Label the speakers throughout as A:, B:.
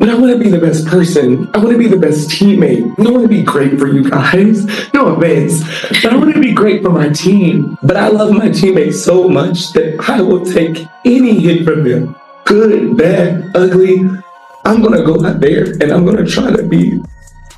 A: But I want to be the best person. I want to be the best teammate. I want to be great for you guys. No offense. But I want to be great for my team. But I love my teammates so much that I will take any hit from them. Good, bad, ugly. I'm going to go out there and I'm going to try to be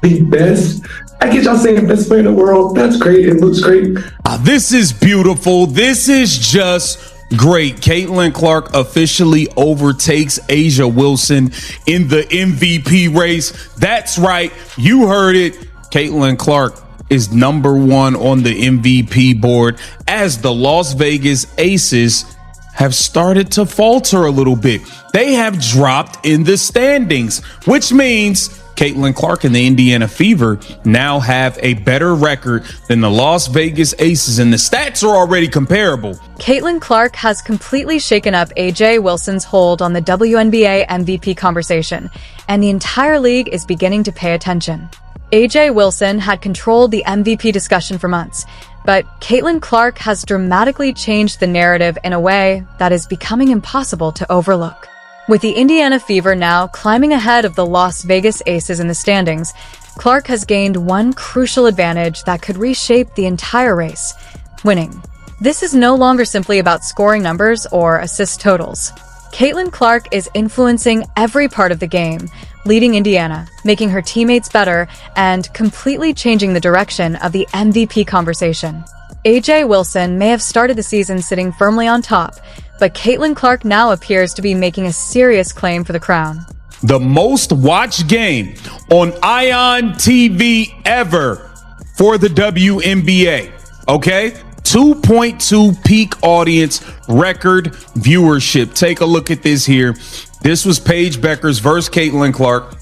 A: the best. I get y'all saying best player in the world. That's great. It looks great.
B: This is beautiful. This is just great. Caitlin Clark officially overtakes A'ja Wilson in the MVP race. That's right. You heard it. Caitlin Clark is #1 on the MVP board as the Las Vegas Aces have started to falter a little bit. They have dropped in the standings, which means Caitlin Clark and the Indiana Fever now have a better record than the Las Vegas Aces, and the stats are already comparable.
C: Caitlin Clark has completely shaken up A'ja Wilson's hold on the WNBA MVP conversation, and the entire league is beginning to pay attention. A'ja Wilson had controlled the MVP discussion for months, but Caitlin Clark has dramatically changed the narrative in a way that is becoming impossible to overlook. With the Indiana Fever now climbing ahead of the Las Vegas Aces in the standings, Clark has gained one crucial advantage that could reshape the entire race: winning. This is no longer simply about scoring numbers or assist totals. Caitlin Clark is influencing every part of the game, leading Indiana, making her teammates better, and completely changing the direction of the MVP conversation. A'ja Wilson may have started the season sitting firmly on top, but Caitlin Clark now appears to be making a serious claim for the crown.
B: The most watched game on Ion TV ever for the WNBA. Okay? 2.2 peak audience record viewership. Take a look at this here. This was Paige Bueckers versus Caitlin Clark.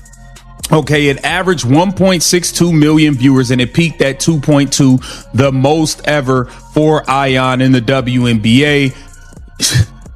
B: Okay, it averaged 1.62 million viewers and it peaked at 2.2, the most ever for Ion in the WNBA.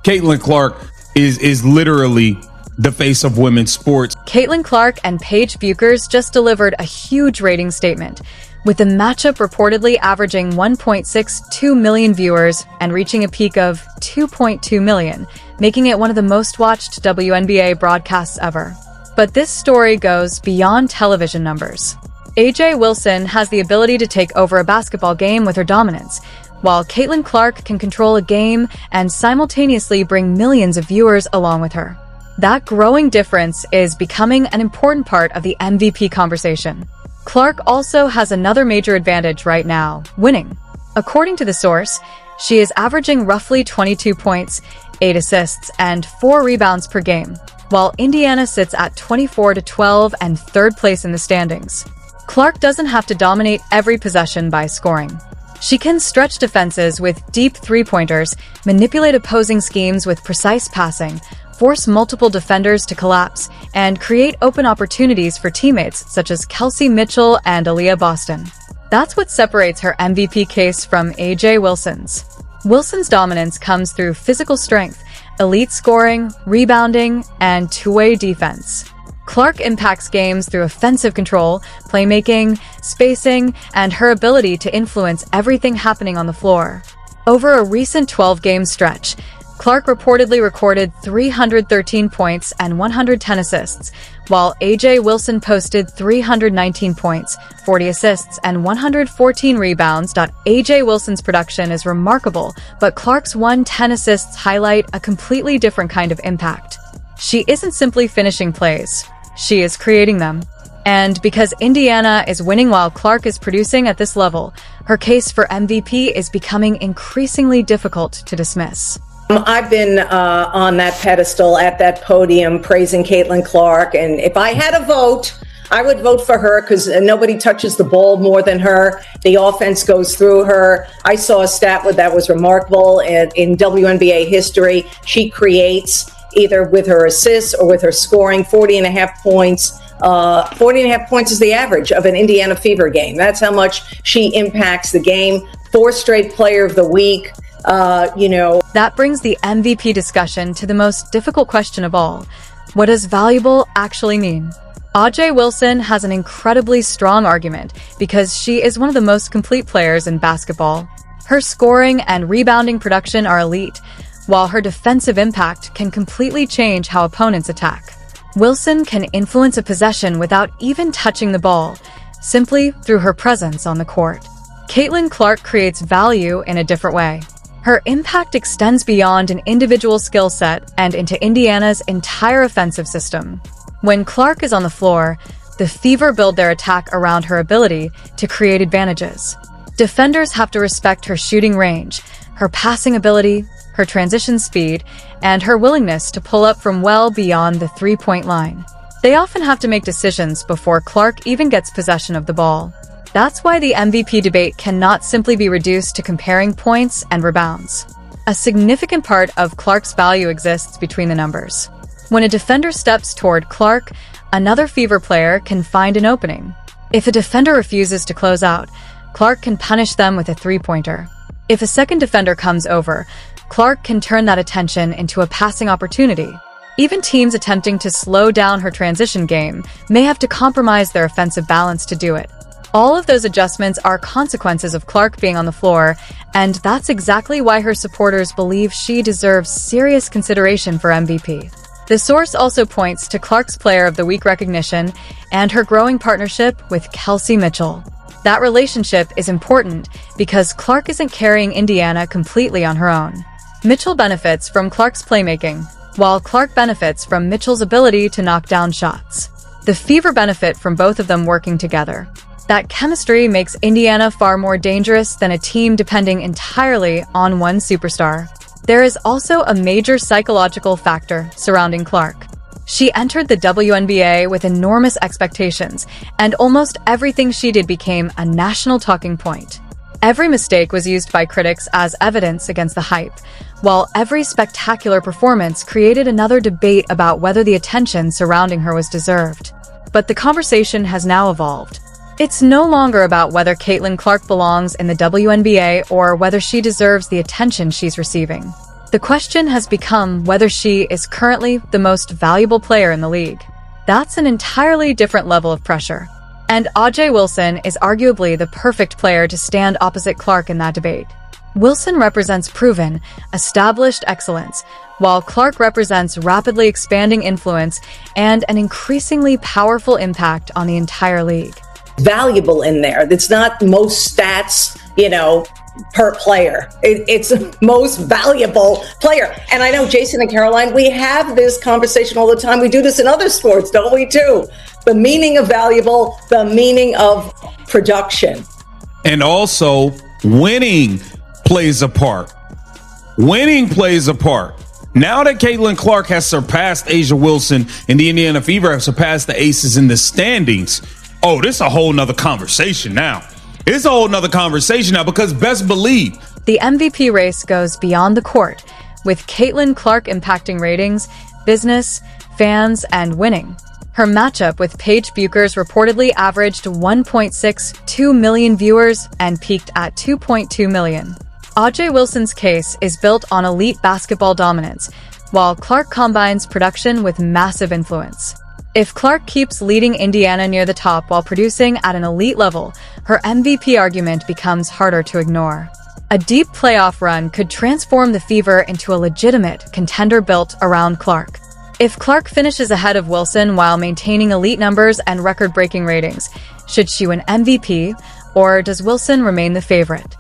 B: Caitlin Clark is literally the face of women's sports.
C: Caitlin Clark and Paige Bueckers just delivered a huge rating statement, with the matchup reportedly averaging 1.62 million viewers and reaching a peak of 2.2 million, making it one of the most watched WNBA broadcasts ever. But this story goes beyond television numbers. A'ja Wilson has the ability to take over a basketball game with her dominance, while Caitlin Clark can control a game and simultaneously bring millions of viewers along with her. That growing difference is becoming an important part of the MVP conversation. Clark also has another major advantage right now: winning. According to the source, she is averaging roughly 22 points, 8 assists, and 4 rebounds per game, while Indiana sits at 24-12 and third place in the standings. Clark doesn't have to dominate every possession by scoring. She can stretch defenses with deep three-pointers, manipulate opposing schemes with precise passing, force multiple defenders to collapse, and create open opportunities for teammates such as Kelsey Mitchell and Aaliyah Boston. That's what separates her MVP case from A'ja Wilson's. Wilson's dominance comes through physical strength, elite scoring, rebounding, and two-way defense. Clark impacts games through offensive control, playmaking, spacing, and her ability to influence everything happening on the floor. Over a recent 12-game stretch, Clark reportedly recorded 313 points and 110 assists, while A'ja Wilson posted 319 points, 40 assists, and 114 rebounds. A'ja Wilson's production is remarkable, but Clark's 110 assists highlight a completely different kind of impact. She isn't simply finishing plays, she is creating them. And because Indiana is winning while Clark is producing at this level, her case for MVP is becoming increasingly difficult to dismiss.
D: I've been on that pedestal at that podium praising Caitlin Clark, and if I had a vote, I would vote for her because nobody touches the ball more than her. The offense goes through her. I saw a stat that was remarkable in WNBA history. She creates either with her assists or with her scoring 40 and a half points. 40 and a half points is the average of an Indiana Fever game. That's how much she impacts the game. 4 straight player of the week.
C: That brings the MVP discussion to the most difficult question of all. What does valuable actually mean? A'ja Wilson has an incredibly strong argument because she is one of the most complete players in basketball. Her scoring and rebounding production are elite, while her defensive impact can completely change how opponents attack. Wilson can influence a possession without even touching the ball, simply through her presence on the court. Caitlin Clark creates value in a different way. Her impact extends beyond an individual skill set and into Indiana's entire offensive system. When Clark is on the floor, the Fever build their attack around her ability to create advantages. Defenders have to respect her shooting range, her passing ability, her transition speed, and her willingness to pull up from well beyond the three-point line. They often have to make decisions before Clark even gets possession of the ball. That's why the MVP debate cannot simply be reduced to comparing points and rebounds. A significant part of Clark's value exists between the numbers. When a defender steps toward Clark, another Fever player can find an opening. If a defender refuses to close out, Clark can punish them with a three-pointer. If a second defender comes over, Clark can turn that attention into a passing opportunity. Even teams attempting to slow down her transition game may have to compromise their offensive balance to do it. All of those adjustments are consequences of Clark being on the floor, and that's exactly why her supporters believe she deserves serious consideration for MVP. The source also points to Clark's Player of the Week recognition and her growing partnership with Kelsey Mitchell. That relationship is important because Clark isn't carrying Indiana completely on her own. Mitchell benefits from Clark's playmaking, while Clark benefits from Mitchell's ability to knock down shots. The Fever benefit from both of them working together. That chemistry makes Indiana far more dangerous than a team depending entirely on one superstar. There is also a major psychological factor surrounding Clark. She entered the WNBA with enormous expectations, and almost everything she did became a national talking point. Every mistake was used by critics as evidence against the hype, while every spectacular performance created another debate about whether the attention surrounding her was deserved. But the conversation has now evolved. It's no longer about whether Caitlin Clark belongs in the WNBA or whether she deserves the attention she's receiving. The question has become whether she is currently the most valuable player in the league. That's an entirely different level of pressure. And Wnba Wilson is arguably the perfect player to stand opposite Clark in that debate. Wilson represents proven, established excellence, while Clark represents rapidly expanding influence and an increasingly powerful impact on the entire league.
D: Valuable in there. It's not most stats, per player. It's most valuable player. And I know Jason and Caroline, we have this conversation all the time. We do this in other sports, don't we too? The meaning of valuable, the meaning of production.
B: And also, winning plays a part. Winning plays a part. Now that Caitlin Clark has surpassed A'ja Wilson and the Indiana Fever have surpassed the Aces in the standings, oh, this is a whole nother conversation now. It's a whole nother conversation now because best believe
C: the MVP race goes beyond the court, with Caitlin Clark impacting ratings, business, fans, and winning. Her matchup with Paige Bueckers reportedly averaged 1.62 million viewers and peaked at 2.2 million. Wnba Wilson's case is built on elite basketball dominance, while Clark combines production with massive influence. If Clark keeps leading Indiana near the top while producing at an elite level, her MVP argument becomes harder to ignore. A deep playoff run could transform the Fever into a legitimate contender built around Clark. If Clark finishes ahead of Wilson while maintaining elite numbers and record-breaking ratings, should she win MVP, or does Wilson remain the favorite?